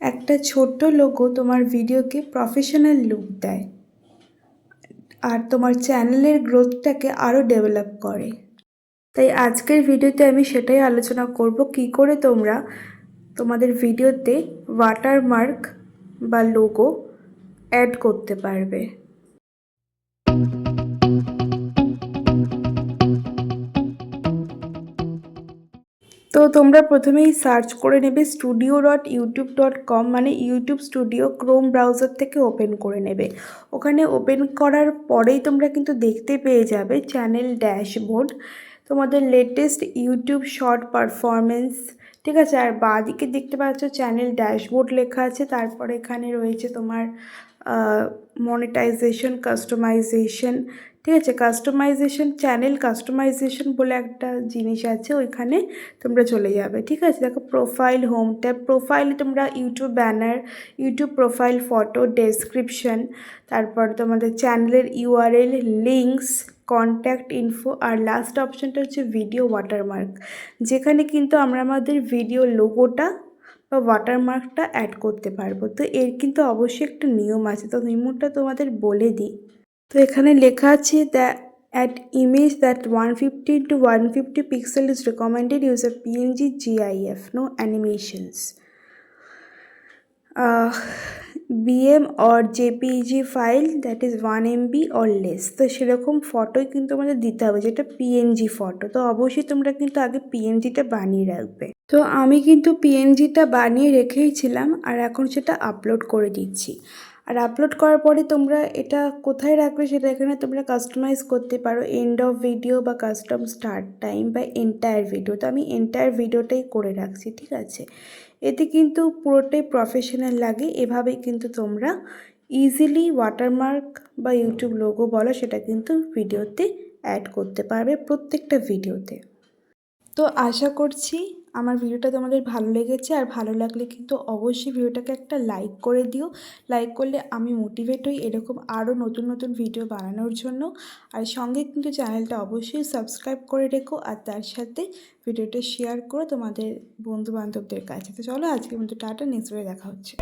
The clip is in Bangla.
একটা ছোট্ট লোগো তোমার ভিডিওকে প্রফেশনাল লুক দেয় আর তোমার চ্যানেলের গ্রোথটাকে আরও ডেভেলপ করে। তাই আজকের ভিডিওতে আমি সেটাই আলোচনা করব কি করে তোমরা তোমাদের ভিডিওতে ওয়াটারমার্ক বা লোগো অ্যাড করতে পারবে। তো তোমরা প্রথমেই সার্চ করে নেবে studio.youtube.com, মানে ইউটিউব স্টুডিও ক্রোম ব্রাউজার থেকে ওপেন করে নেবে। ওখানে ওপেন করার পরেই তোমরা কিন্তু দেখতে পেয়ে যাবে চ্যানেল ড্যাশবোর্ড, তোমাদের লেটেস্ট ইউটিউব শর্ট পারফরমেন্স, ঠিক আছে। আর বাঁদিকে দেখতে পাচ্ছ চ্যানেল ড্যাশবোর্ড লেখা আছে, তারপরে এখানে রয়েছে তোমার মনিটাইজেশন, কাস্টমাইজেশন, ঠিক আছে। কাস্টমাইজেশন, চ্যানেল কাস্টমাইজেশন বলে একটা জিনিস আছে, ওইখানে তোমরা চলে যাবে, ঠিক আছে। দেখো প্রোফাইল, হোম ট্যাব। প্রোফাইলে তোমরা YouTube banner, YouTube profile photo, description, তারপর তোমাদের চ্যানেলের ইউআরএল, লিঙ্কস, কন্ট্যাক্ট ইনফো, আর লাস্ট অপশানটা হচ্ছে ভিডিও ওয়াটারমার্ক, যেখানে কিন্তু আমরা আমাদের ভিডিও লোগোটা বা ওয়াটারমার্কটা অ্যাড করতে পারবো। তো এর কিন্তু অবশ্যই একটা নিয়ম আছে, তো নিয়মটা তোমাদের বলে দিই। তো এখানে লেখা আছে at image that 150 to 150 pixel is recommended, use a PNG, GIF, no animations, BM or JPG file that is 1 MB or less। তো সেরকম ফটোই কিন্তু আমাদের দিতে হবে, যেটা পিএনজি ফটো। তো অবশ্যই তোমরা কিন্তু আগে পিএনজিটা বানিয়ে রাখবে। তো আমি কিন্তু পিএনজিটা বানিয়ে রেখেইছিলাম, আর এখন সেটা আপলোড করে দিচ্ছি। আর আপলোড করার পরে তোমরা এটা কোথায় রাখবে সেটা এখানে তোমরা কাস্টমাইজ করতে পারো, এন্ড অফ ভিডিও বা কাস্টম স্টার্ট টাইম বা এন্টায়ার ভিডিও। তো আমি এন্টায়ার ভিডিওটাই করে রাখছি, ঠিক আছে। এতে কিন্তু পুরোটাই প্রফেশনাল লাগে। এভাবেই কিন্তু তোমরা ইজিলি ওয়াটারমার্ক বা ইউটিউব লোগো বলো সেটা কিন্তু ভিডিওতে অ্যাড করতে পারবে, প্রত্যেকটা ভিডিওতে। তো আশা করছি আমার ভিডিওটা তোমাদের ভালো লেগেছে, আর ভালো লাগলে কিন্তু অবশ্যই ভিডিওটাকে একটা লাইক করে দিও। লাইক করলে আমি মোটিভেট হই এরকম আরও নতুন নতুন ভিডিও বানানোর জন্য। আর সঙ্গে কিন্তু চ্যানেলটা অবশ্যই সাবস্ক্রাইব করে রেখো, আর তার সাথে ভিডিওটা শেয়ার করো তোমাদের বন্ধুবান্ধবদের কাছে। তো চলো আজকের মতো টাটা, নেক্সট ভিডিও দেখা হচ্ছে।